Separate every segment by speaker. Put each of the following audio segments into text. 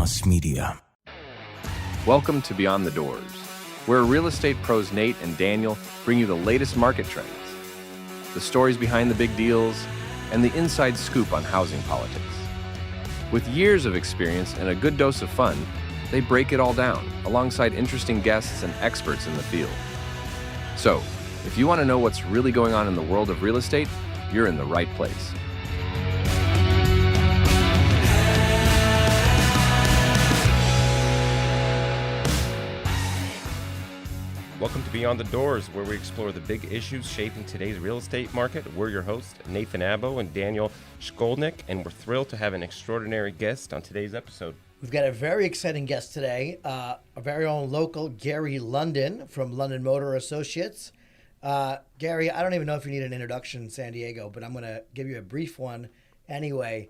Speaker 1: Mass Media.
Speaker 2: Welcome to Beyond the Doors, where real estate pros Nate and Daniel bring you the latest market trends, the stories behind the big deals, and the inside scoop on housing politics. With years of experience and a good dose of fun, they break it all down alongside interesting guests and experts in the field. So, if you want to know what's really going on in the world of real estate, you're in the right place.
Speaker 3: Welcome to Beyond the Doors, where we explore the big issues shaping today's real estate market. We're your hosts, Nathan Abbo and Daniel Shkolnick, and we're thrilled to have an extraordinary guest on today's episode.
Speaker 4: We've got a very exciting guest today, our very own local Gary London from London Motor Associates. Gary, I don't even know if you need an introduction in San Diego, but I'm going to give you a brief one anyway.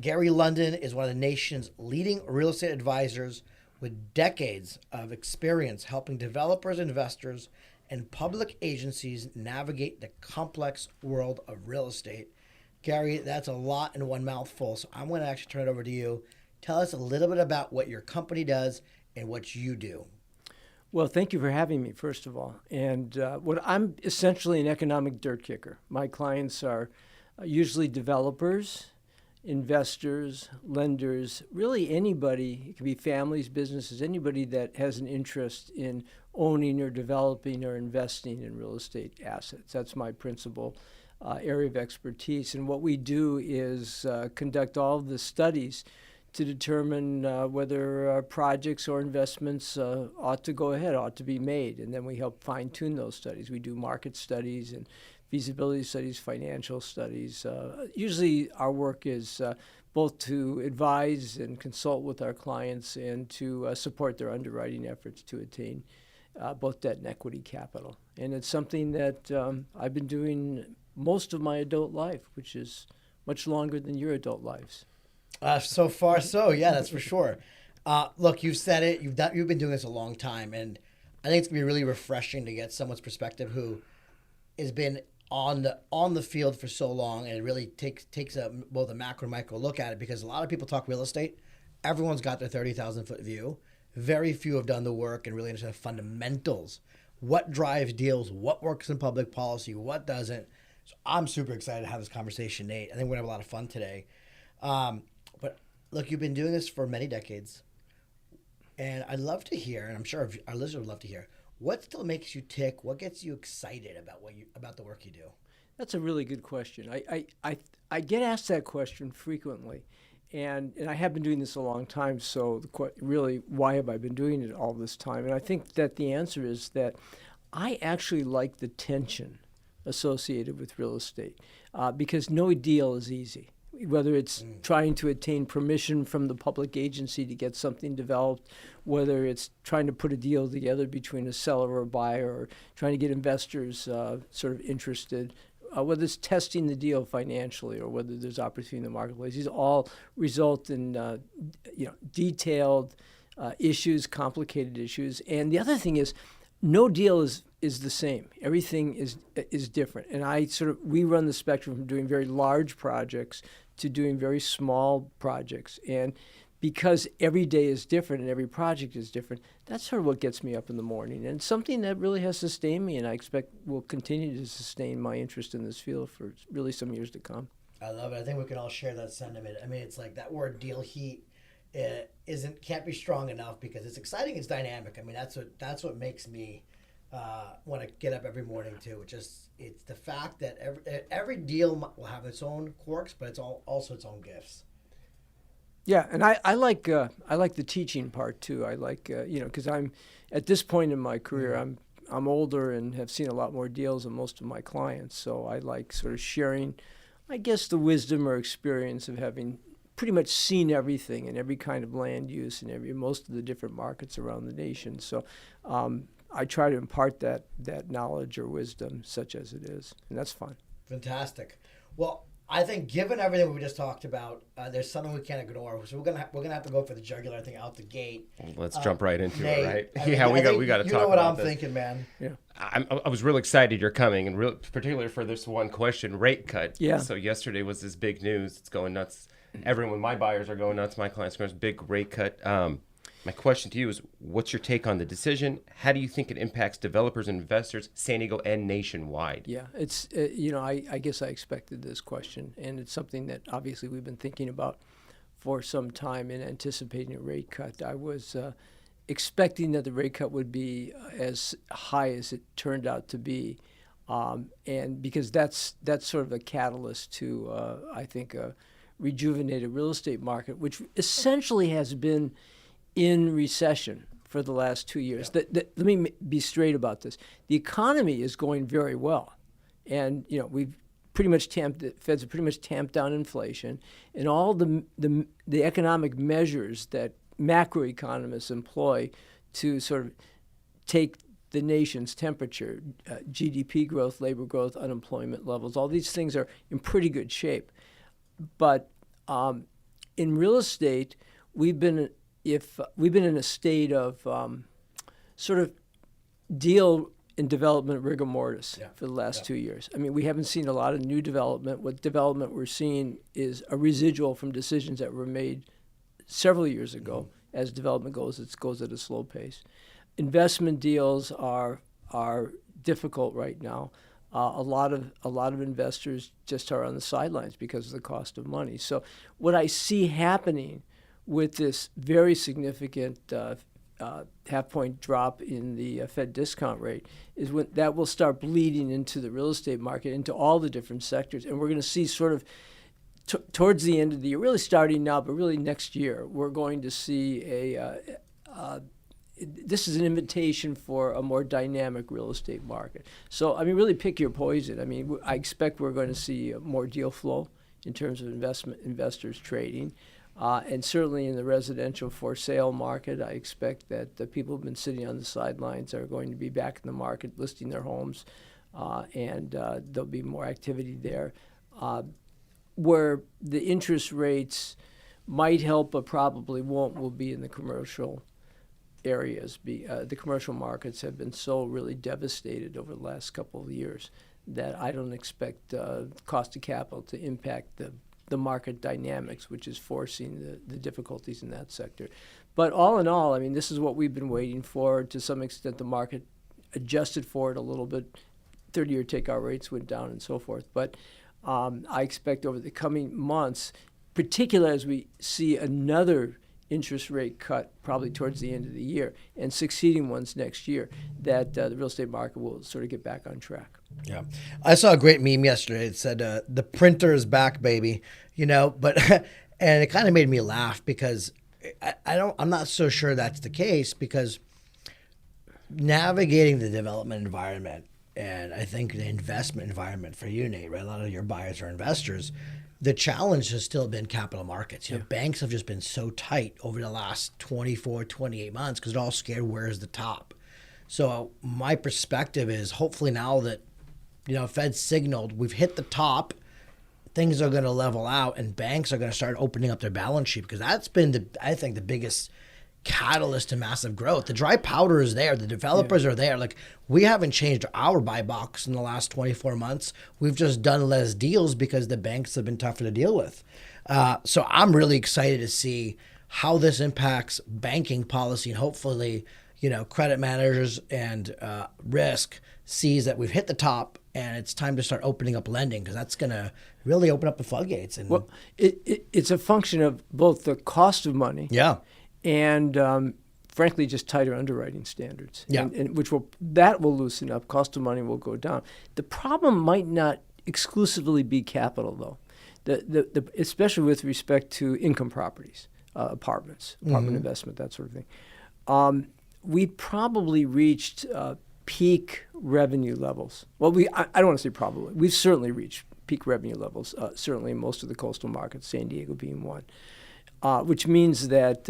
Speaker 4: Gary London is one of the nation's leading real estate advisors with decades of experience helping developers, investors, and public agencies navigate the complex world of real estate. Gary, that's a lot in one mouthful, so I'm going to actually turn it over to you. Tell us a little bit about what your company does and what you do.
Speaker 5: Well, thank you for having me, first of all. And I'm essentially an economic dirt kicker. My clients are usually developers, investors, lenders, really anybody. It can be families, businesses, anybody that has an interest in owning or developing or investing in real estate assets. That's my principal area of expertise. And what we do is conduct all of the studies to determine whether projects or investments ought to go ahead, ought to be made. And then we help fine-tune those studies. We do market studies and feasibility studies, financial studies. Usually our work is both to advise and consult with our clients and to support their underwriting efforts to attain both debt and equity capital. And it's something that I've been doing most of my adult life, which is much longer than your adult lives.
Speaker 4: So far, so yeah, that's for sure. Look, you've said it. You've been doing this a long time, and I think it's gonna be really refreshing to get someone's perspective who has been on the field for so long, and it really takes both a macro and micro look at it, because a lot of people talk real estate. Everyone's got their 30,000 foot view. Very few have done the work and really understand the fundamentals. What drives deals? What works in public policy? What doesn't? So I'm super excited to have this conversation, Nate. I think we're gonna have a lot of fun today. But look, you've been doing this for many decades, and I'd love to hear, and I'm sure our listeners would love to hear, what still makes you tick? What gets you excited about the work you do?
Speaker 5: That's a really good question. I get asked that question frequently, and I have been doing this a long time. So really, why have I been doing it all this time? And I think that the answer is that I actually like the tension associated with real estate because no deal is easy. Whether it's trying to attain permission from the public agency to get something developed, whether it's trying to put a deal together between a seller or a buyer, or trying to get investors sort of interested, whether it's testing the deal financially or whether there's opportunity in the marketplace. These all result in detailed issues, complicated issues. And the other thing is, no deal is the same. Everything is different. And we run the spectrum from doing very large projects to doing very small projects. And because every day is different and every project is different, that's sort of what gets me up in the morning. And something that really has sustained me, and I expect will continue to sustain my interest in this field for really some years to come.
Speaker 4: I love it. I think we can all share that sentiment. I mean, it's like that word deal heat can't be strong enough, because it's exciting, it's dynamic. I mean, that's what makes me want to get up every morning too. It's the fact that every deal will have its own quirks, but it's also its own gifts.
Speaker 5: Yeah, and I like the teaching part too. I like because I'm at this point in my career, I'm older and have seen a lot more deals than most of my clients. So I like sort of sharing, I guess, the wisdom or experience of having pretty much seen everything and every kind of land use and most of the different markets around the nation. So I try to impart that knowledge or wisdom, such as it is, and that's fun.
Speaker 4: Fantastic. Well, I think given everything we just talked about, there's something we can't ignore. So we're gonna have to go for the jugular, I think, out the gate.
Speaker 3: Let's jump right into
Speaker 4: Nate,
Speaker 3: it, right?
Speaker 4: I mean,
Speaker 3: we got to talk about this.
Speaker 4: You know what I'm thinking, man.
Speaker 5: Yeah.
Speaker 3: I was real excited you're coming, and particularly for this one question, rate cut.
Speaker 5: Yeah.
Speaker 3: So yesterday was this big news. It's going nuts everyone, my buyers are going nuts, my clients are going nuts, big rate cut. My question to you is, what's your take on the decision? How do you think it impacts developers and investors, San Diego and nationwide?
Speaker 5: Yeah, it's, I guess I expected this question, and it's something that obviously we've been thinking about for some time in anticipating a rate cut. I was expecting that the rate cut would be as high as it turned out to be, and because that's sort of a catalyst to, I think, a rejuvenated real estate market, which essentially has been in recession for the last 2 years. Let me be straight about this. The economy is going very well, and we've pretty much the Feds have pretty much tamped down inflation, and all the economic measures that macroeconomists employ to sort of take the nation's temperature, GDP growth, labor growth, unemployment levels, all these things are in pretty good shape. But in real estate, we've been in a state of sort of deal and development rigor mortis for the last 2 years. I mean, we haven't seen a lot of new development. What development we're seeing is a residual from decisions that were made several years ago. As development goes, it goes at a slow pace. Investment deals are difficult right now. A lot of investors just are on the sidelines because of the cost of money. So what I see happening with this very significant half-point drop in the Fed discount rate is when that will start bleeding into the real estate market, into all the different sectors. And we're going to see sort of towards the end of the year, really starting now, but really next year, we're going to see this is an invitation for a more dynamic real estate market. So, I mean, really pick your poison. I mean, I expect we're going to see more deal flow in terms of investors trading. And certainly in the residential for sale market, I expect that the people who've been sitting on the sidelines are going to be back in the market listing their homes, and there'll be more activity there. Where the interest rates might help but probably won't will be in the commercial areas. The commercial markets have been so really devastated over the last couple of years that I don't expect cost of capital to impact the market dynamics, which is forcing the difficulties in that sector. But all in all, I mean, this is what we've been waiting for. To some extent, the market adjusted for it a little bit. 30-year takeout rates went down and so forth. But I expect over the coming months, particularly as we see another interest rate cut probably towards the end of the year and succeeding ones next year, that the real estate market will sort of get back on track.
Speaker 4: Yeah. I saw a great meme yesterday. It said, the printer is back, baby, but, and it kind of made me laugh because I'm not so sure that's the case, because navigating the development environment, and I think the investment environment for you, Nate, right? A lot of your buyers are investors. The challenge has still been capital markets. Banks have just been so tight over the last 24, 28 months because they're all scared where's the top. So my perspective is hopefully now that, Fed signaled we've hit the top, things are going to level out and banks are going to start opening up their balance sheet, because that's been, I think, the biggest catalyst to massive growth. The dry powder is there. The developers are there. Like, we haven't changed our buy box in the last 24 months. We've just done less deals because the banks have been tougher to deal with. So I'm really excited to see how this impacts banking policy, and hopefully, credit managers and risk sees that we've hit the top and it's time to start opening up lending, because that's going to really open up the floodgates. And
Speaker 5: it's a function of both the cost of money.
Speaker 4: Yeah.
Speaker 5: And frankly, just tighter underwriting standards,
Speaker 4: yeah,
Speaker 5: and that will loosen up. Cost of money will go down. The problem might not exclusively be capital, though. Especially with respect to income properties, apartment investment, that sort of thing. We probably reached peak revenue levels. Well, I don't want to say probably. We've certainly reached peak revenue levels. Certainly in most of the coastal markets, San Diego being one. Which means that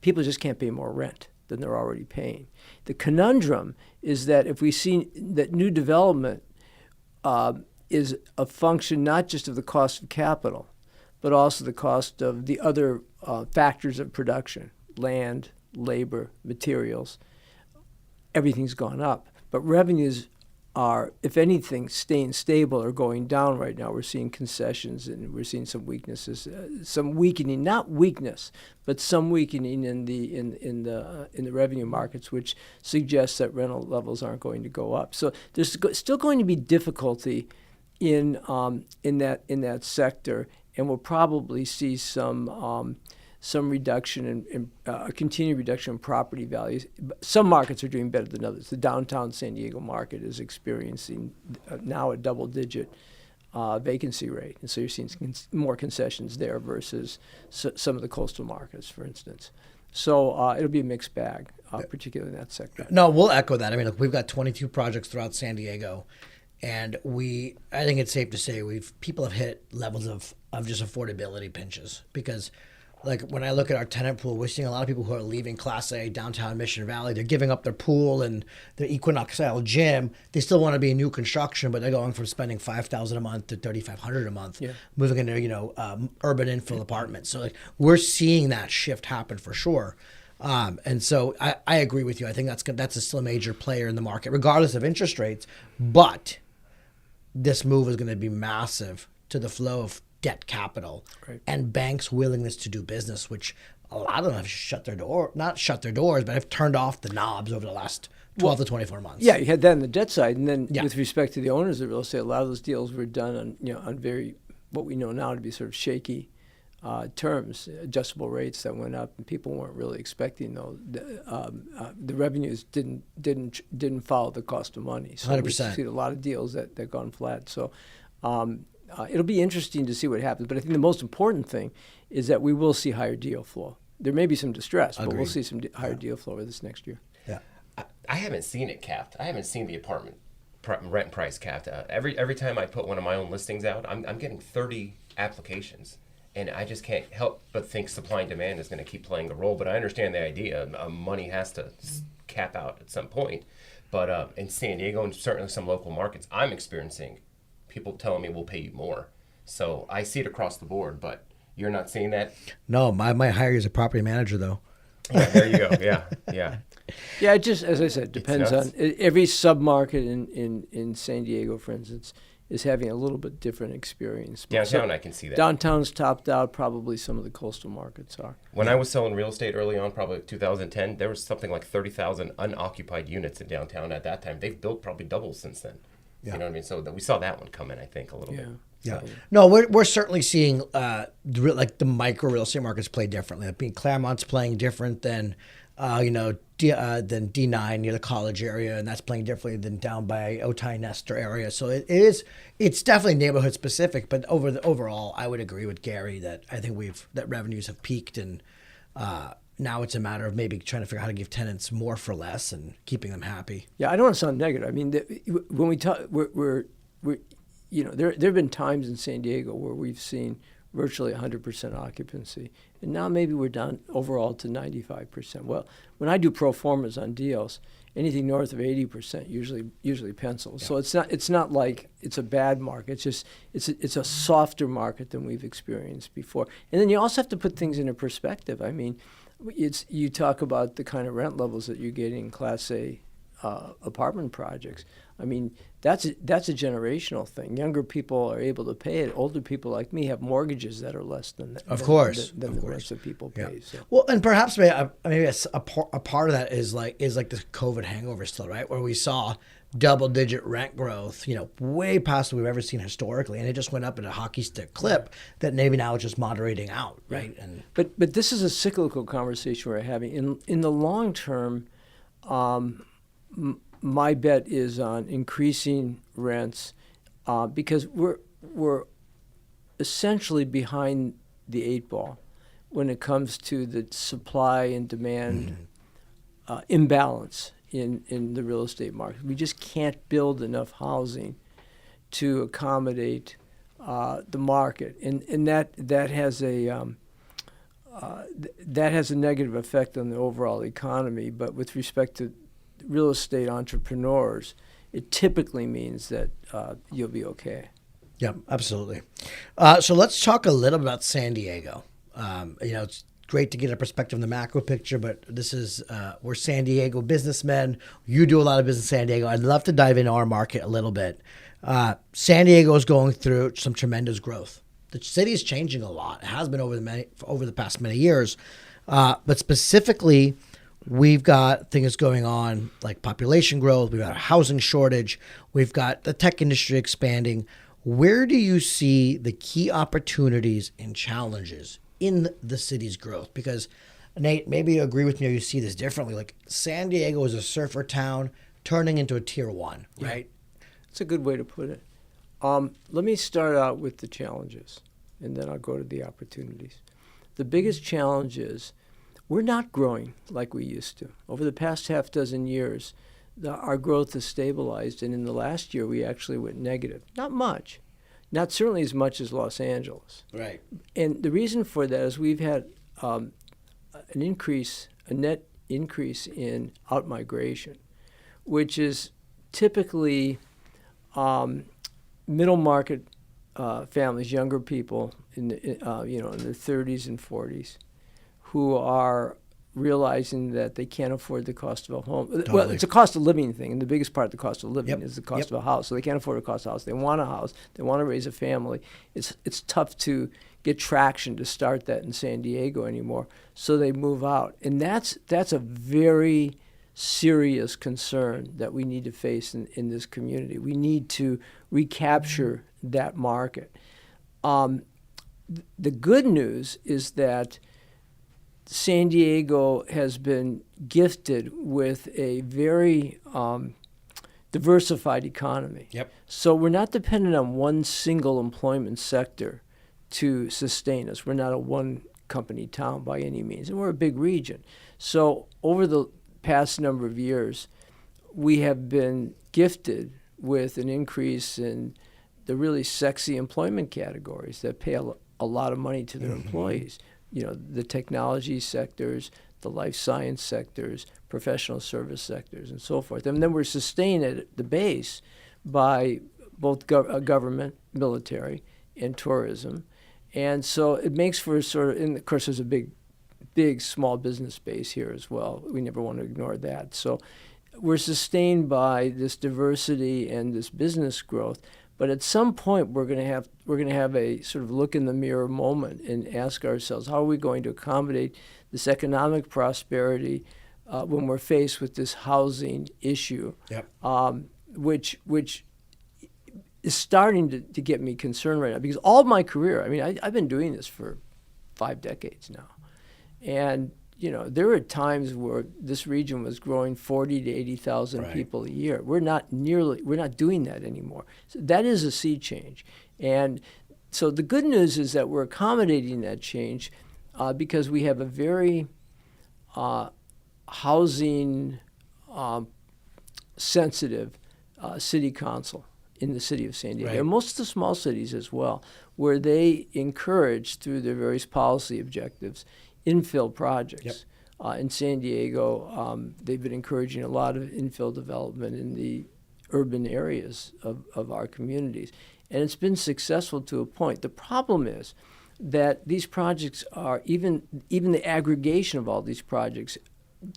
Speaker 5: people just can't pay more rent than they're already paying. The conundrum is that if we see that new development is a function not just of the cost of capital, but also the cost of the other factors of production, land, labor, materials, everything's gone up. But revenues are, if anything, staying stable or going down right now. We're seeing concessions and we're seeing some weaknesses, some weakening, not weakness, but some weakening in the revenue markets, which suggests that rental levels aren't going to go up. So there's still going to be difficulty in that sector, and we'll probably see some reduction in a continued reduction in property values. Some markets are doing better than others. The downtown San Diego market is experiencing now a double-digit vacancy rate, and so you're seeing more concessions there versus some of the coastal markets, for instance. So it'll be a mixed bag, particularly in that sector.
Speaker 4: No, we'll echo that. I mean, look, we've got 22 projects throughout San Diego, and I think it's safe to say people have hit levels of just affordability pinches because. Like when I look at our tenant pool, we're seeing a lot of people who are leaving Class A downtown Mission Valley. They're giving up their pool and their Equinox-style gym. They still want to be in new construction, but they're going from spending $5,000 a month to $3,500 a month, moving into urban infill apartments. So like we're seeing that shift happen for sure. And so I agree with you. I think that's still a major player in the market, regardless of interest rates. But this move is going to be massive to the flow of debt capital and banks' willingness to do business, which a lot of them have not shut their doors, but have turned off the knobs over the last 12 to 24 months.
Speaker 5: Yeah, you had that on the debt side, and then with respect to the owners of real estate, a lot of those deals were done on very what we know now to be sort of shaky terms, adjustable rates that went up, and people weren't really expecting those. The revenues didn't follow the cost of money. So
Speaker 4: 100%.
Speaker 5: we see a lot of deals that gone flat. So. It'll be interesting to see what happens, but I think the most important thing is that we will see higher deal flow. There may be some distress, but we'll see some higher deal flow over this next year.
Speaker 4: Yeah,
Speaker 3: I haven't seen it capped. I haven't seen the apartment rent price capped. Every time I put one of my own listings out, I'm getting 30 applications, and I just can't help but think supply and demand is going to keep playing a role. But I understand the idea. Money has to cap out at some point. But in San Diego and certainly some local markets, I'm experiencing people telling me we'll pay you more. So I see it across the board, but you're not seeing that?
Speaker 4: No, my hire you as a property manager, though.
Speaker 3: Yeah, there you go. Yeah.
Speaker 5: Yeah, it just, as I said, depends on every sub-market in San Diego, for instance, is having a little bit different experience.
Speaker 3: Downtown, I can see that.
Speaker 5: Downtown's topped out. Probably some of the coastal markets are.
Speaker 3: When I was selling real estate early on, probably 2010, there was something like 30,000 unoccupied units in downtown at that time. They've built probably double since then. Yeah. You know what I mean? So we saw that one come in, I think, a little bit.
Speaker 4: Yeah. No, we're certainly seeing like the micro real estate markets play differently. I mean, Claremont's playing different than than D9 near the college area, and that's playing differently than down by Otay Nestor area. So it's definitely neighborhood specific. But overall, I would agree with Gary that I think that revenues have peaked, and now it's a matter of maybe trying to figure out how to give tenants more for less and keeping them happy.
Speaker 5: Yeah, I don't want to sound negative. I mean, when we talk, we're there have been times in San Diego where we've seen virtually 100% occupancy, and now maybe we're down overall to 95%. Well, when I do pro formas on deals, anything north of 80% usually pencils. Yeah. So it's not like it's a bad market. It's just it's a softer market than we've experienced before. And then you also have to put things into perspective. I mean, you talk about the kind of rent levels that you're getting in Class A apartment projects. I mean, that's a generational thing. Younger people are able to pay it. Older people like me have mortgages that are less than that.
Speaker 4: Of course,
Speaker 5: the rest of people pay.
Speaker 4: Yeah.
Speaker 5: So.
Speaker 4: Well, and perhaps maybe a part of that is like the COVID hangover still, right? Where we saw double-digit rent growth, way past what we've ever seen historically, and it just went up at a hockey stick clip that maybe now it's just moderating out, right? And
Speaker 5: but this is a cyclical conversation we're having. In the long term, my bet is on increasing rents because we're essentially behind the 8 ball when it comes to the supply and demand imbalance in the real estate market. We just can't build enough housing to accommodate the market, and that has a negative effect on the overall economy. But with respect to real estate entrepreneurs, it typically means that you'll be okay.
Speaker 4: Yeah, absolutely. So let's talk a little about San Diego. It's great to get a perspective on the macro picture, but this is, we're San Diego businessmen. You do a lot of business in San Diego. I'd love to dive into our market a little bit. San Diego is going through some tremendous growth. The city is changing a lot. It has been over the past many years. But specifically, we've got things going on like population growth. We've got a housing shortage. We've got the tech industry expanding. Where do you see the key opportunities and challenges in the city's growth? Because, Nate, maybe you agree with me or you see this differently. Like, San Diego is a surfer town turning into a tier 1, right?
Speaker 5: That's a good way to put it. Let me start out with the challenges, and then I'll go to the opportunities. The biggest challenge is we're not growing like we used to. Over the past half dozen years, our growth has stabilized, and in the last year, we actually went negative. Not much. Not certainly as much as Los Angeles.
Speaker 4: Right.
Speaker 5: And the reason for that is we've had a net increase in outmigration, which is typically middle market families, younger people in their 30s and 40s, who are realizing that they can't afford the cost of a home.
Speaker 4: Totally.
Speaker 5: Well, it's a cost of living thing, and the biggest part of the cost of living
Speaker 4: Yep.
Speaker 5: is the cost
Speaker 4: Yep.
Speaker 5: of a house. So they can't afford the cost of a house. They want a house. They want to raise a family. It's tough to get traction to start that in San Diego anymore. So they move out, and that's a very serious concern that we need to face in this community. We need to recapture that market. The good news is that San Diego has been gifted with a very diversified economy.
Speaker 4: Yep.
Speaker 5: So we're not dependent on one single employment sector to sustain us. We're not a one-company town by any means, and we're a big region. So over the past number of years, we have been gifted with an increase in the really sexy employment categories that pay a lot of money to their employees. You know, the technology sectors, the life science sectors, professional service sectors, and so forth. And then we're sustained at the base by both government, military, and tourism. And so it makes for sort of, and of course there's a big small business base here as well. We never want to ignore that. So we're sustained by this diversity and this business growth. But at some point, we're going to have a sort of look in the mirror moment and ask ourselves, how are we going to accommodate this economic prosperity when we're faced with this housing issue,
Speaker 4: Yep.
Speaker 5: Which is starting to get me concerned right now. Because all of my career, I mean, I've been doing this for 5 decades now, and you know, there were times where this region was growing 40 to 80,000
Speaker 4: Right.
Speaker 5: people a year. We're not doing that anymore. So that is a sea change. And so the good news is that we're accommodating that change because we have a very housing sensitive city council in the city of San Diego,
Speaker 4: Right.
Speaker 5: and most of the small cities as well, where they encourage through their various policy objectives infill projects.
Speaker 4: Yep.
Speaker 5: In San Diego, they've been encouraging a lot of infill development in the urban areas of our communities. And it's been successful to a point. The problem is that these projects are, even the aggregation of all these projects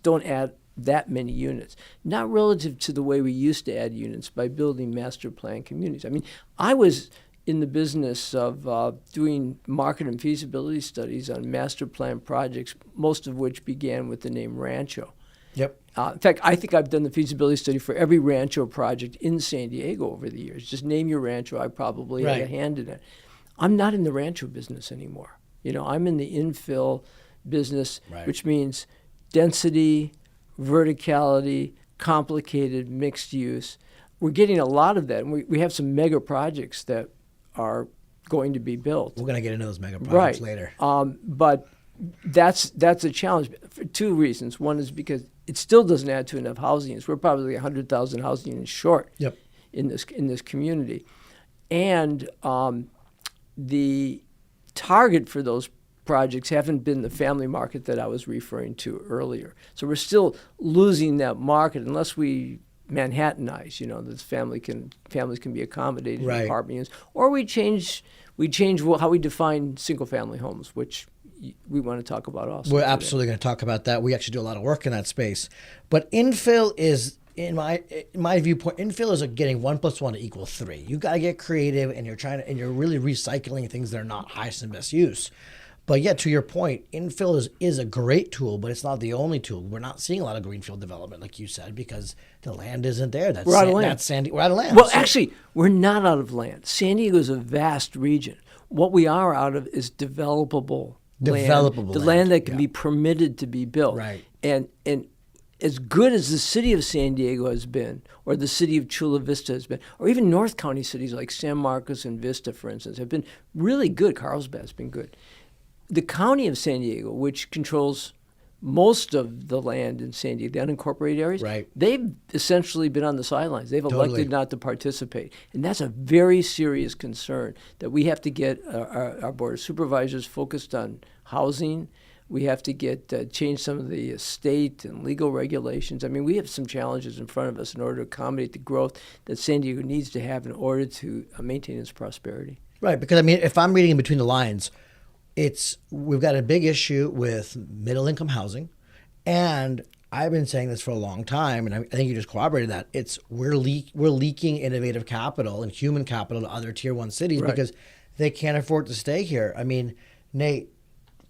Speaker 5: don't add that many units, not relative to the way we used to add units by building master plan communities. I mean, I was in the business of doing market and feasibility studies on master plan projects, most of which began with the name Rancho.
Speaker 4: Yep.
Speaker 5: In fact, I think I've done the feasibility study for every Rancho project in San Diego over the years. Just name your Rancho, I probably had a
Speaker 4: Right.
Speaker 5: hand in it. I'm not in the Rancho business anymore. You know, I'm in the infill business,
Speaker 4: Right.
Speaker 5: which means density, verticality, complicated mixed use. We're getting a lot of that, and we have some mega projects that are going to be built.
Speaker 4: We're going to get into those mega projects
Speaker 5: Right.
Speaker 4: later.
Speaker 5: But that's a challenge for 2 reasons. One is because it still doesn't add to enough housing units. We're probably 100,000 housing units short
Speaker 4: Yep.
Speaker 5: in this community. And the target for those projects haven't been the family market that I was referring to earlier. So we're still losing that market unless we Manhattanize, you know, that families can be accommodated in
Speaker 4: Right.
Speaker 5: apartment units, or we change how we define single family homes, which we want to talk about also.
Speaker 4: We're
Speaker 5: today.
Speaker 4: absolutely going to talk about that. We actually do a lot of work in that space. But infill is, in my viewpoint, infill is getting 1 + 1 = 3. You got to get creative, and you're really recycling things that are not highest and best use. But yet, to your point, infill is a great tool, but it's not the only tool. We're not seeing a lot of greenfield development, like you said, because the land isn't there.
Speaker 5: We're out of land.
Speaker 4: We're out of land.
Speaker 5: Well, actually, we're not out of land. San Diego is a vast region. What we are out of is developable land. The land that can be permitted to be built.
Speaker 4: Right.
Speaker 5: And as good as the city of San Diego has been, or the city of Chula Vista has been, or even North County cities like San Marcos and Vista, for instance, have been really good. Carlsbad's been good. The county of San Diego, which controls most of the land in San Diego, the unincorporated areas,
Speaker 4: Right.
Speaker 5: they've essentially been on the sidelines. They've elected not to participate. And that's a very serious concern that we have to get our Board of Supervisors focused on housing. We have to get change some of the state and legal regulations. I mean, we have some challenges in front of us in order to accommodate the growth that San Diego needs to have in order to maintain its prosperity.
Speaker 4: Right, because, I mean, if I'm reading in between the lines, we've got a big issue with middle-income housing, and I've been saying this for a long time, and I think you just corroborated that. We're leaking innovative capital and human capital to other tier 1 cities because they can't afford to stay here. I mean, Nate,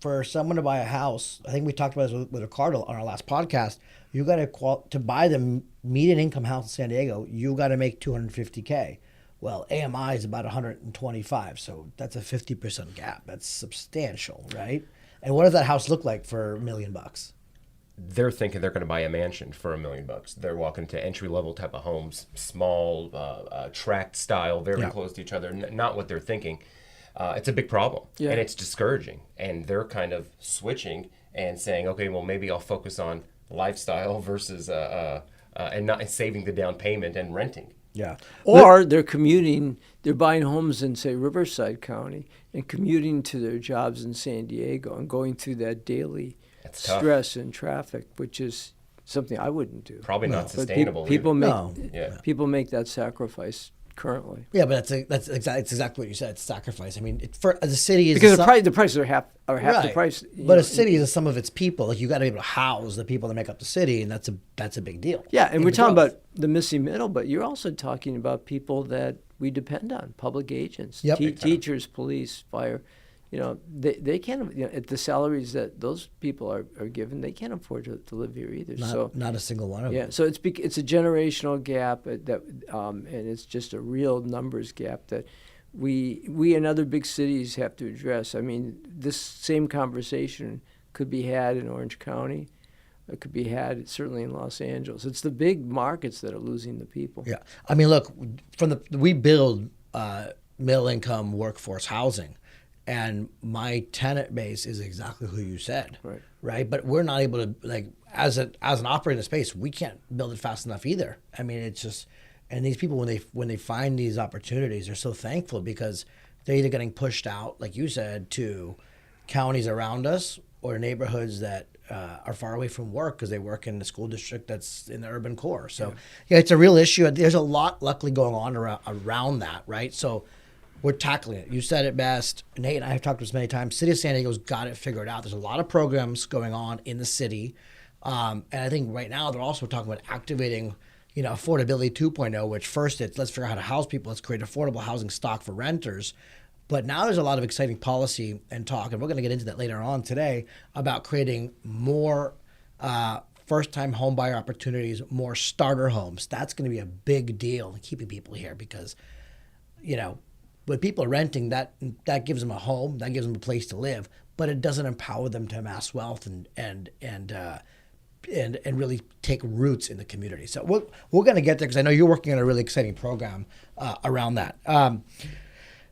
Speaker 4: for someone to buy a house, I think we talked about this with Ricardo on our last podcast. You got to buy the median income house in San Diego. You got to make $250K. Well, AMI is about 125, so that's a 50% gap. That's substantial, right? And what does that house look like for $1 million?
Speaker 3: They're thinking they're going to buy a mansion for $1 million. They're walking to entry-level type of homes, small, tract style, very close to each other. Not what they're thinking. It's a big problem, and it's discouraging. And they're kind of switching and saying, okay, well, maybe I'll focus on lifestyle versus and not saving the down payment and renting.
Speaker 4: Yeah.
Speaker 5: Or they're commuting, they're buying homes in, say, Riverside County and commuting to their jobs in San Diego and going through that daily stress and traffic, which is something I wouldn't do.
Speaker 3: Probably not sustainable.
Speaker 5: People make that sacrifice currently.
Speaker 4: Yeah, but it's exactly what you said. It's sacrifice. I mean, for the city is
Speaker 5: because the prices are half the price.
Speaker 4: But a city is the sum of its people. Like, you got to be able to house the people that make up the city, and that's a big deal.
Speaker 5: Yeah, and we're talking about the missing middle, but you're also talking about people that we depend on: public agents, teachers, police, fire. You know, they can't, at the salaries that those people are given, they can't afford to live here either.
Speaker 4: Not a single one of them.
Speaker 5: Yeah, so it's a generational gap and it's just a real numbers gap that we in other big cities have to address. I mean, this same conversation could be had in Orange County. It could be had certainly in Los Angeles. It's the big markets that are losing the people.
Speaker 4: Yeah, I mean, look, we build middle-income workforce housing. And my tenant base is exactly who you said, right? But we're not able to, like, as an operating space, we can't build it fast enough either. I mean, it's just, and these people, when they find these opportunities, they're so thankful because they're either getting pushed out, like you said, to counties around us or neighborhoods that are far away from work because they work in the school district that's in the urban core. So yeah, it's a real issue. There's a lot, luckily, going on around that, right? So we're tackling it. You said it best. Nate and I have talked about this many times. City of San Diego's got it figured out. There's a lot of programs going on in the city. And I think right now they're also talking about activating, affordability 2.0, which first it's let's figure out how to house people. Let's create affordable housing stock for renters. But now there's a lot of exciting policy and talk, and we're going to get into that later on today, about creating more first-time home buyer opportunities, more starter homes. That's going to be a big deal in keeping people here because, when people are renting, that gives them a home, that gives them a place to live, but it doesn't empower them to amass wealth and really take roots in the community. So we're going to get there because I know you're working on a really exciting program around that.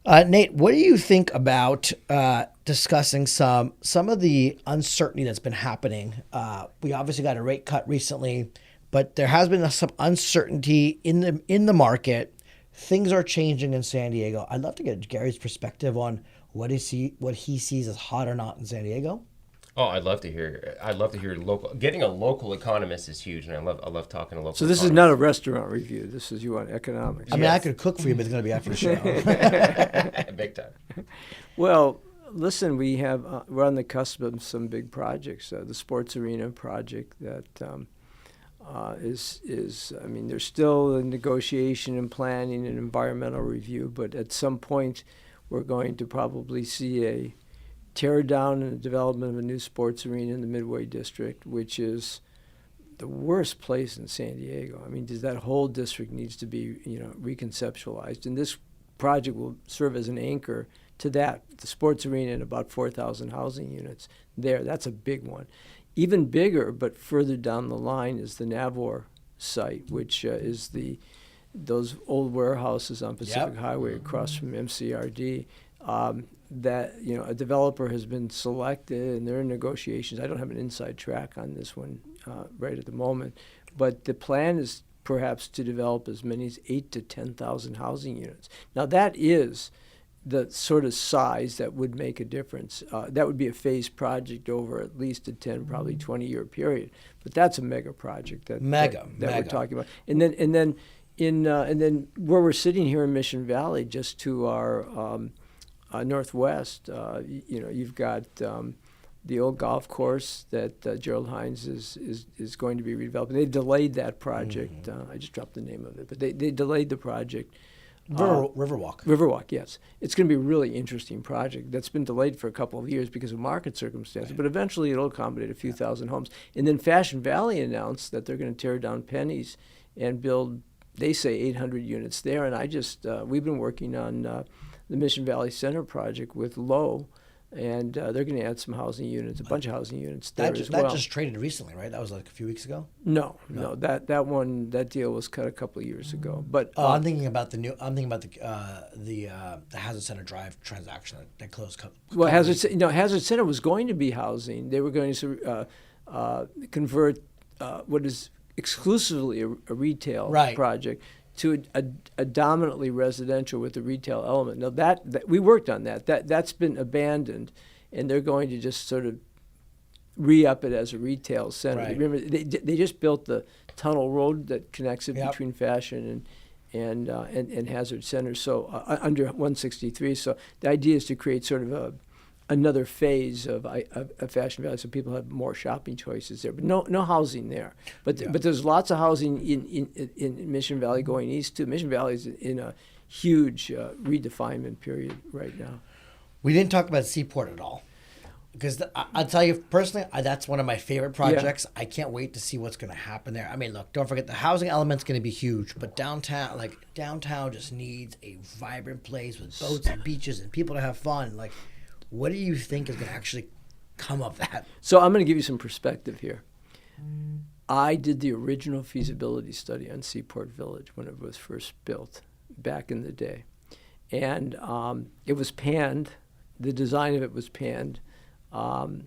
Speaker 4: Nate, what do you think about discussing some of the uncertainty that's been happening? We obviously got a rate cut recently, but there has been some uncertainty in the market. Things are changing in San Diego. I'd love to get Gary's perspective on what he sees as hot or not in San Diego.
Speaker 3: Oh, I'd love to hear local. Getting a local economist is huge, and I love talking to local.
Speaker 5: So this is not a restaurant review. This is you want economics.
Speaker 4: I mean, I could cook for you, but it's going to be after the show.
Speaker 3: Big time.
Speaker 5: Well, Listen, we're on the cusp of some big projects. The sports arena project that I mean, there's still a negotiation and planning and environmental review, but at some point we're going to probably see a tear down and the development of a new sports arena in the Midway District, which is the worst place in San Diego. I mean, that whole district needs to be, reconceptualized, and this project will serve as an anchor to that. The sports arena and about 4,000 housing units there. That's a big one. Even bigger, but further down the line, is the Navor site, which is those old warehouses on Pacific Highway across from MCRD. That a developer has been selected, and they're in negotiations. I don't have an inside track on this one right at the moment, but the plan is perhaps to develop as many as 8,000 to 10,000 housing units. Now that is the sort of size that would make a difference. That would be a phased project over at least a 10, probably 20-year period. But that's a mega project that we're talking about. And then where we're sitting here in Mission Valley, just to our northwest, you've got the old golf course that Gerald Hines is going to be redeveloping. They delayed that project. I just dropped the name of it, but they delayed the project.
Speaker 4: Riverwalk.
Speaker 5: Riverwalk, yes. It's going to be a really interesting project that's been delayed for a couple of years because of market circumstances, but eventually it'll accommodate a few thousand homes. And then Fashion Valley announced that they're going to tear down Penny's and build, they say, 800 units there. And we've been working on the Mission Valley Center project with Lowe, and they're going to add some housing units, a bunch of housing units there as well.
Speaker 4: That just traded recently, right? That was like a few weeks ago.
Speaker 5: No. That deal was cut a couple of years ago. But
Speaker 4: I'm thinking about the Hazard Center Drive transaction that closed.
Speaker 5: Hazard Center was going to be housing. They were going to convert what is exclusively a retail project to a dominantly residential with a retail element. Now that we worked on that's been abandoned, and they're going to just sort of re-up it as a retail center.
Speaker 4: Right.
Speaker 5: Remember, they just built the tunnel road that connects it between Fashion and Hazard Center, so under 163. So the idea is to create sort of another phase of Fashion Valley, so people have more shopping choices there. But no housing there. But there's lots of housing in Mission Valley going east too. Mission Valley is in a huge redefinement period right now.
Speaker 4: We didn't talk about Seaport at all, because I'll tell you personally, that's one of my favorite projects. I can't wait to see what's going to happen there. I mean, look, don't forget the housing element's going to be huge, but downtown just needs a vibrant place with boats and beaches and people to have fun. Like, what do you think is going to actually come of that?
Speaker 5: So I'm going to give you some perspective here. I did the original feasibility study on Seaport Village when it was first built back in the day. And it was panned. The design of it was panned, not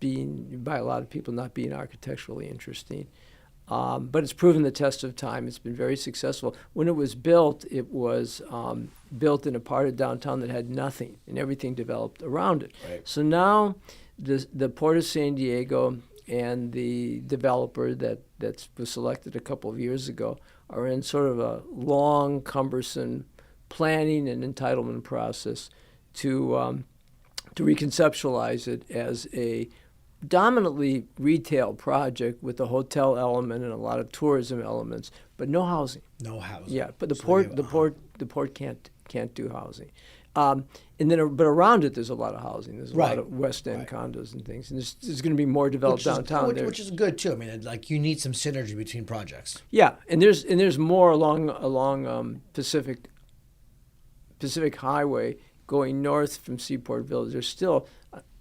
Speaker 5: being, by a lot of people, not being architecturally interesting. But it's proven the test of time. It's been very successful. When it was built built in a part of downtown that had nothing, and everything developed around it. Right. So now the Port of San Diego and the developer that was selected a couple of years ago are in sort of a long, cumbersome planning and entitlement process to reconceptualize it as a dominantly retail project with a hotel element and a lot of tourism elements, but no housing.
Speaker 4: No housing.
Speaker 5: Yeah, but the port can't do housing. But around it, there's a lot of housing. There's a lot of West End condos and things, and there's going to be more developed downtown there,
Speaker 4: which is good too. I mean, like, you need some synergy between projects.
Speaker 5: Yeah, and there's more along Pacific Highway going north from Seaport Village. There's still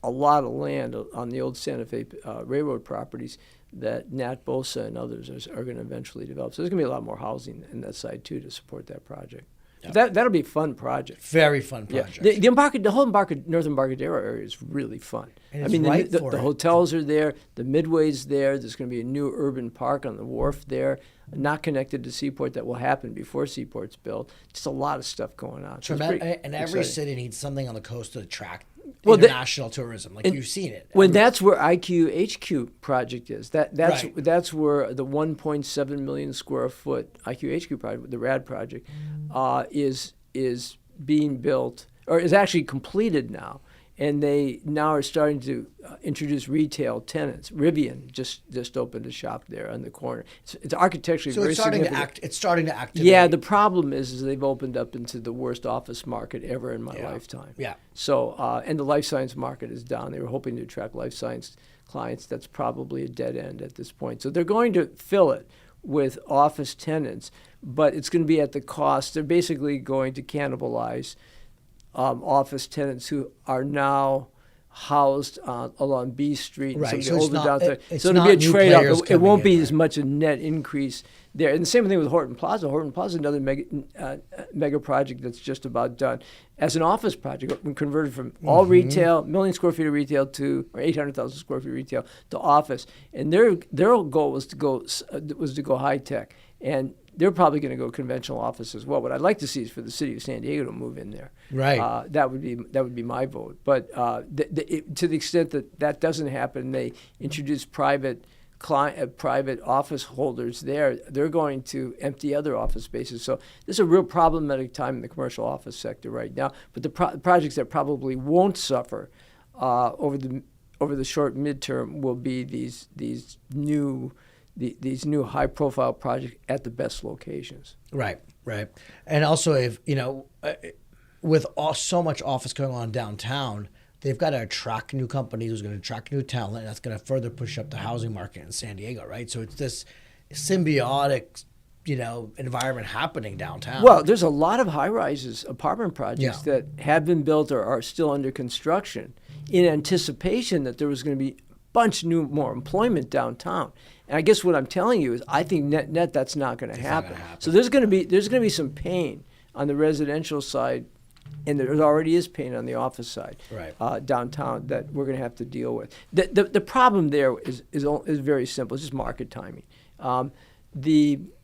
Speaker 5: a lot of land on the old Santa Fe Railroad properties that Nat Bosa and others are going to eventually develop. So there's going to be a lot more housing in that side too to support that project. Yep. That'll be a fun project.
Speaker 4: Very fun project.
Speaker 5: Yeah. The whole North Embarcadero area is really fun.
Speaker 4: And it's
Speaker 5: the hotels are there, the Midway's there. There's going to be a new urban park on the wharf there, not connected to Seaport, that will happen before Seaport's built. Just a lot of stuff going on. So
Speaker 4: and every city needs something on the coast to attract international tourism. Like, you've seen it.
Speaker 5: That's where IQHQ project is. That's where the 1.7 million square foot IQHQ project, the RAD project, is being built, or is actually completed now. And they now are starting to introduce retail tenants. Rivian just opened a shop there on the corner. It's architecturally
Speaker 4: So
Speaker 5: very
Speaker 4: it's starting
Speaker 5: significant.
Speaker 4: it's starting to activate.
Speaker 5: Yeah, the problem is they've opened up into the worst office market ever in my lifetime.
Speaker 4: Yeah.
Speaker 5: So, and the life science market is down. They were hoping to attract life science clients. That's probably a dead end at this point. So they're going to fill it with office tenants, but it's going to be at the cost. They're basically going to cannibalize office tenants who are now housed along B Street and
Speaker 4: Right,
Speaker 5: some of the
Speaker 4: so it's
Speaker 5: older
Speaker 4: not-
Speaker 5: downtown.
Speaker 4: it's
Speaker 5: So it'll be
Speaker 4: not
Speaker 5: a
Speaker 4: new
Speaker 5: trade-off.
Speaker 4: players
Speaker 5: It won't
Speaker 4: coming
Speaker 5: be
Speaker 4: in,
Speaker 5: as much a net increase there. And the same thing with Horton Plaza. Horton Plaza is another mega project that's just about done. As an office project, when converted from all retail, million square feet of retail to, or 800,000 square feet of retail to office. And their goal was to go high tech. And they're probably going to go conventional office as well. What I'd like to see is for the city of San Diego to move in there.
Speaker 4: Right.
Speaker 5: That would be my vote. But to the extent that that doesn't happen, they introduce private office holders there. They're going to empty other office spaces. So this is a real problematic time in the commercial office sector right now. But the projects that probably won't suffer over the short midterm will be these new high-profile projects at the best locations.
Speaker 4: Right. And also, if with so much office going on downtown, they've got to attract new companies who's going to attract new talent, and that's going to further push up the housing market in San Diego, right? So it's this symbiotic, environment happening downtown.
Speaker 5: Well, there's a lot of high-rises apartment projects that have been built or are still under construction in anticipation that there was going to be a bunch more employment downtown. And I guess what I'm telling you is I think net that's not going to happen. So there's going to be some pain on the residential side, and there already is pain on the office side, downtown, that we're going to have to deal with. The problem there is very simple. It's just market timing.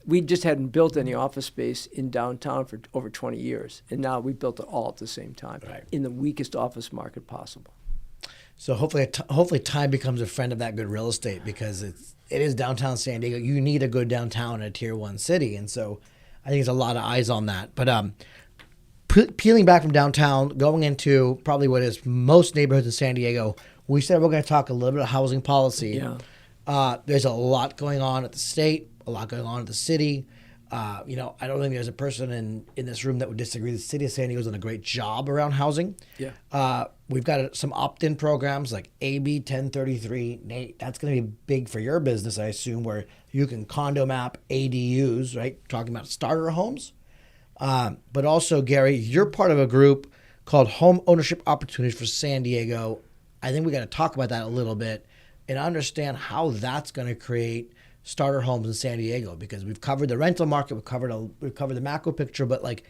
Speaker 5: We just hadn't built any office space in downtown for over 20 years, and now we built it all at the same time in the weakest office market possible.
Speaker 4: So hopefully time becomes a friend of that good real estate, because it is downtown San Diego. You need a good downtown in a tier 1 city, and so I think there's a lot of eyes on that. But peeling back from downtown, going into probably what is most neighborhoods in San Diego, we said we're going to talk a little bit of housing policy.
Speaker 5: Yeah.
Speaker 4: There's a lot going on at the state, a lot going on at the city. I don't think there's a person in this room that would disagree. The city of San Diego's done a great job around housing.
Speaker 5: Yeah.
Speaker 4: We've got some opt-in programs like AB 1033. Nate, that's going to be big for your business, I assume, where you can condo map ADUs, right? Talking about starter homes. But also, Gary, you're part of a group called Home Ownership Opportunities for San Diego. I think we got to talk about that a little bit and understand how that's going to create starter homes in San Diego, because we've covered the rental market, we've covered the macro picture, but like,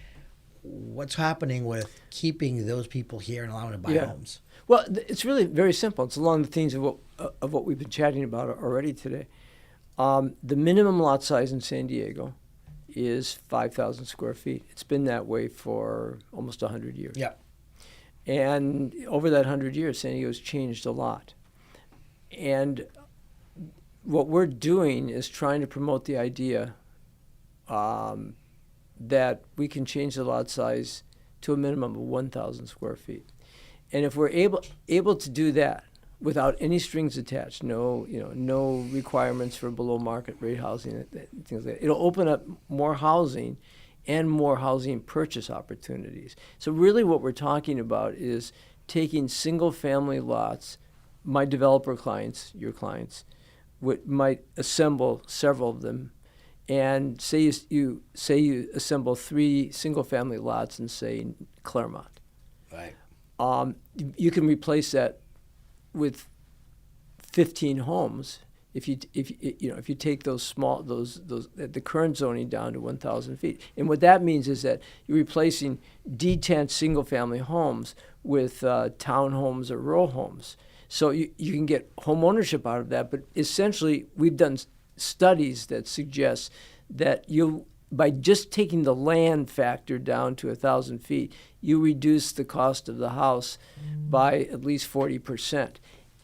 Speaker 4: what's happening with keeping those people here and allowing them to buy homes?
Speaker 5: Well, it's really very simple. It's along the themes of what we've been chatting about already today. The minimum lot size in San Diego is 5,000 square feet. It's been that way for almost 100 years.
Speaker 4: Yeah.
Speaker 5: And over that 100 years, San Diego's changed a lot. And what we're doing is trying to promote the idea that we can change the lot size to a minimum of 1,000 square feet. And if we're able to do that without any strings attached, no requirements for below market rate housing, things like that, it'll open up more housing and more housing purchase opportunities. So really what we're talking about is taking single family lots. My developer clients, your clients, might assemble several of them, and say you assemble 3 single family lots in, say, Claremont.
Speaker 4: Right.
Speaker 5: You can replace that with 15 homes if you take those the current zoning down to 1,000 feet. And what that means is that you're replacing detached single family homes with townhomes or row homes. So you can get home ownership out of that, but essentially we've done studies that suggest that by just taking the land factor down to 1,000 feet, you reduce the cost of the house by at least 40%.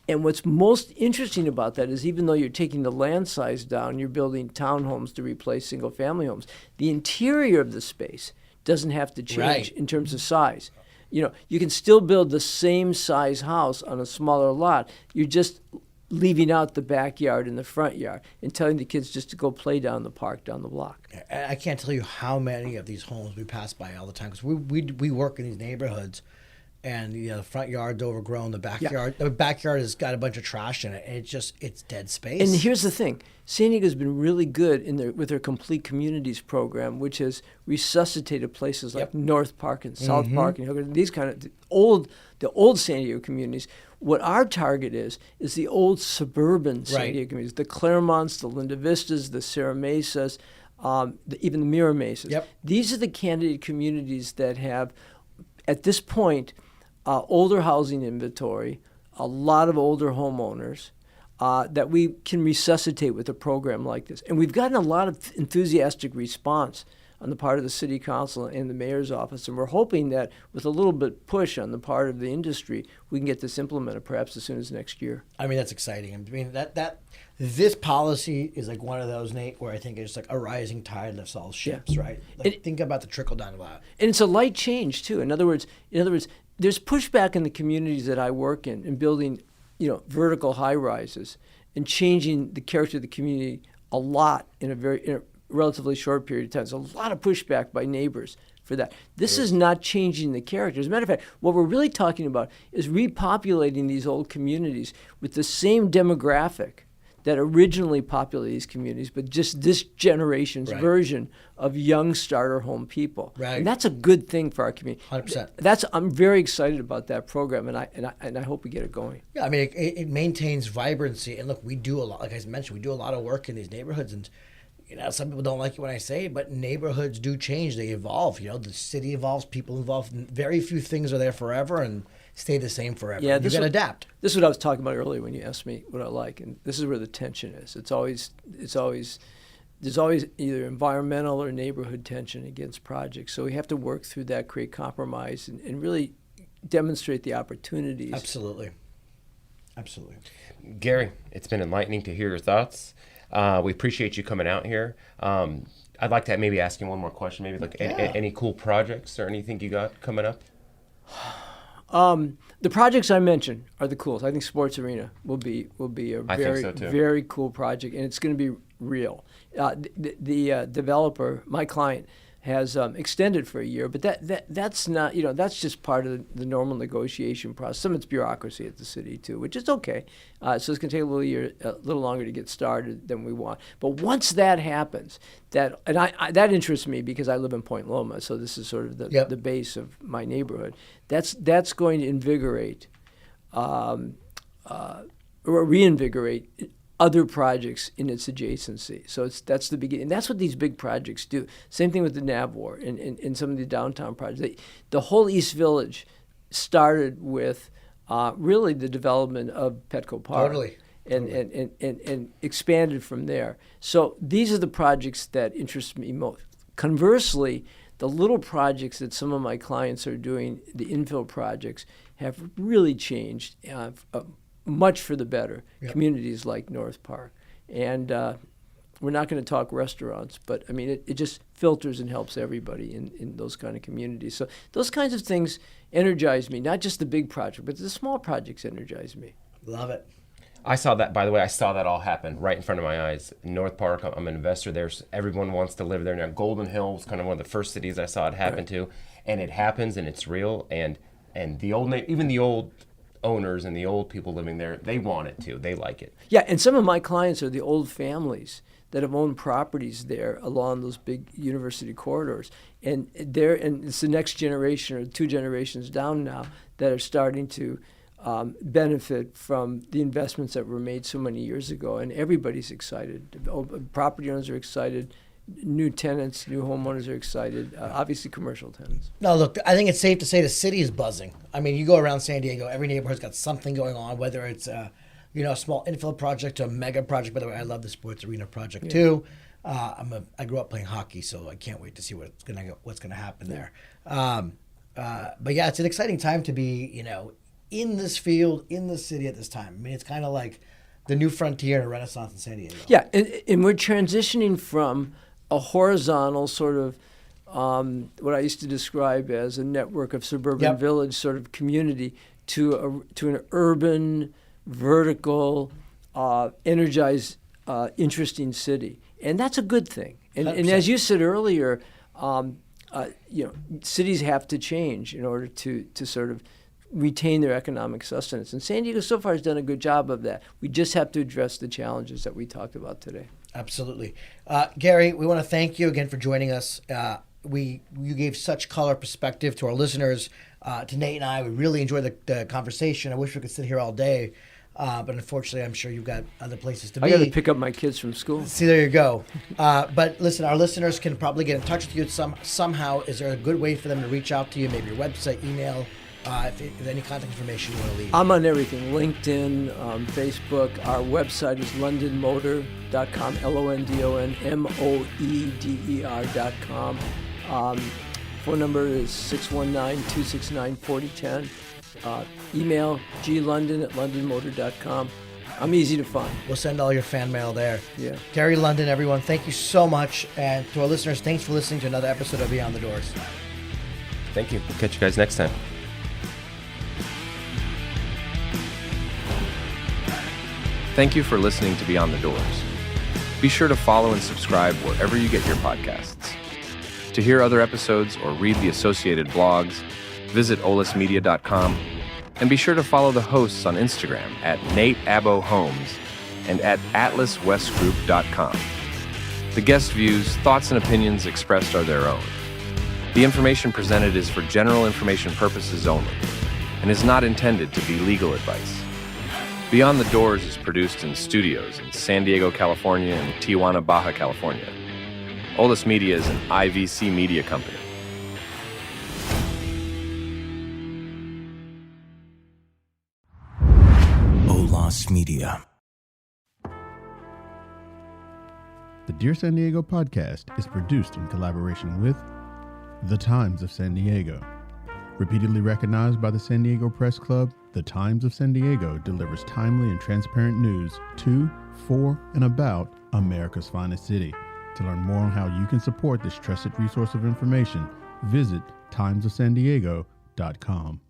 Speaker 5: And what's most interesting about that is even though you're taking the land size down, you're building townhomes to replace single-family homes. The interior of the space doesn't have to change in terms of size. You can still build the same size house on a smaller lot. You're just leaving out the backyard and the front yard and telling the kids just to go play down the park, down the block.
Speaker 4: I can't tell you how many of these homes we pass by all the time, because we work in these neighborhoods, and the front yard's overgrown, the backyard has got a bunch of trash in it, and it's dead space.
Speaker 5: And here's the thing: San Diego's been really good with their Complete Communities program, which has resuscitated places like North Park and South Park and these kind of the old San Diego communities. What our target is the old suburban San Diego communities, the Claremonts, the Linda Vistas, the Serra Mesas, even the Mira Mesas.
Speaker 4: Yep.
Speaker 5: These are the candidate communities that have, at this point, older housing inventory, a lot of older homeowners that we can resuscitate with a program like this. And we've gotten a lot of enthusiastic response on the part of the city council and the mayor's office, and we're hoping that with a little bit push on the part of the industry, we can get this implemented perhaps as soon as next year.
Speaker 4: I mean, that's exciting. I mean, this policy is like one of those, Nate, where I think it's like a rising tide lifts all ships, right? Like, think about the trickle down of that.
Speaker 5: And it's a light change too. In other words, there's pushback in the communities that I work in building, vertical high rises and changing the character of the community a lot in a relatively short period of time. There's a lot of pushback by neighbors for that. This is not changing the character. As a matter of fact, what we're really talking about is repopulating these old communities with the same demographic that originally populated these communities, but just this generation's version of young starter home people.
Speaker 4: Right.
Speaker 5: And that's a good thing for our community.
Speaker 4: 100%.
Speaker 5: I'm very excited about that program, and I hope we get it going.
Speaker 4: Yeah, I mean, it maintains vibrancy. And look, we do a lot, like I mentioned, we do a lot of work in these neighborhoods, and some people don't like it when I say it, but neighborhoods do change. They evolve. The city evolves, people evolve. Very few things are there forever and stay the same forever. Yeah, you got to adapt.
Speaker 5: This is what I was talking about earlier when you asked me what I like, and this is where the tension is. There's always either environmental or neighborhood tension against projects. So we have to work through that, create compromise, and really demonstrate the opportunities.
Speaker 4: Absolutely.
Speaker 3: Gary, it's been enlightening to hear your thoughts. We appreciate you coming out here. I'd like to maybe ask you one more question. Maybe any cool projects or anything you got coming up?
Speaker 5: The projects I mentioned are the coolest. I think Sports Arena will be a very cool project, and it's going to be real. The developer, my client, has extended for a year, but that's not, that's just part of the normal negotiation process. Some of it's bureaucracy at the city too, which is okay. So it's going to take a little longer to get started than we want. But once that happens, that interests me because I live in Point Loma, so this is sort of the base of my neighborhood. That's going to invigorate or reinvigorate other projects in its adjacency. So that's the beginning. And that's what these big projects do. Same thing with the NAVWAR and some of the downtown projects. The whole East Village started with really the development of Petco Park.
Speaker 4: Totally.
Speaker 5: And expanded from there. So these are the projects that interest me most. Conversely, the little projects that some of my clients are doing, the infill projects, have really changed much for the better. Yep. Communities like North Park. And we're not going to talk restaurants, but I mean, it just filters and helps everybody in those kind of communities. So those kinds of things energize me, not just the big project, but the small projects energize me.
Speaker 4: Love it.
Speaker 3: I saw that, by the way, all happen right in front of my eyes. North Park, I'm an investor there. Everyone wants to live there now. Golden Hill was kind of one of the first cities I saw it happen to. And it happens, and it's real. And even the old owners and the old people living there, they want it too. They like it.
Speaker 5: Yeah, and some of my clients are the old families that have owned properties there along those big university corridors. And it's the next generation or 2 generations down now that are starting to benefit from the investments that were made so many years ago, and everybody's excited. Property owners are excited. New tenants, new homeowners are excited. Obviously, commercial tenants.
Speaker 4: No, look, I think it's safe to say the city is buzzing. I mean, you go around San Diego, every neighborhood's got something going on, whether it's a small infill project to a mega project. By the way, I love the Sports Arena project too. I grew up playing hockey, so I can't wait to see what's gonna happen there. But yeah, it's an exciting time to be, in this field, in the city at this time. I mean, it's kind of like the new frontier and a renaissance in San Diego.
Speaker 5: Yeah, and we're transitioning from a horizontal sort of what I used to describe as a network of suburban
Speaker 4: Yep.
Speaker 5: village sort of community to an urban, vertical, energized, interesting city, and that's a good thing. And
Speaker 4: 100%.
Speaker 5: as you said earlier, cities have to change in order to sort of retain their economic sustenance. And San Diego so far has done a good job of that. We just have to address the challenges that we talked about today.
Speaker 4: Absolutely. Gary, we want to thank you again for joining us. You gave such color perspective to our listeners, to Nate and I. We really enjoyed the conversation. I wish we could sit here all day, but unfortunately, I'm sure you've got other places to be.
Speaker 5: I got to pick up my kids from school.
Speaker 4: See, there you go. But listen, our listeners can probably get in touch with you somehow. Is there a good way for them to reach out to you? Maybe your website, email, if any contact information you want to leave.
Speaker 5: I'm on everything, LinkedIn, Facebook. Our website is londonmotor.com, LONDONMOEDER.com. Phone number is 619-269-4010. Email glondon@londonmotor.com. I'm easy to find.
Speaker 4: We'll send all your fan mail there.
Speaker 5: Yeah.
Speaker 4: Gary London, everyone, thank you so much. And to our listeners, thanks for listening to another episode of Beyond the Doors.
Speaker 3: Thank you. We'll catch you guys next time.
Speaker 2: Thank you for listening to Beyond the Doors. Be sure to follow and subscribe wherever you get your podcasts. To hear other episodes or read the associated blogs, visit olismedia.com, and be sure to follow the hosts on Instagram at Nate Abo Homes and at atlaswestgroup.com. The guest views, thoughts, and opinions expressed are their own. The information presented is for general information purposes only and is not intended to be legal advice. Beyond the Doors is produced in studios in San Diego, California and Tijuana, Baja California. Olis Media is an IVC media company.
Speaker 1: Olis Media.
Speaker 6: The Dear San Diego podcast is produced in collaboration with The Times of San Diego. Repeatedly recognized by the San Diego Press Club, The Times of San Diego delivers timely and transparent news to, for, and about America's finest city. To learn more on how you can support this trusted resource of information, visit timesofsandiego.com.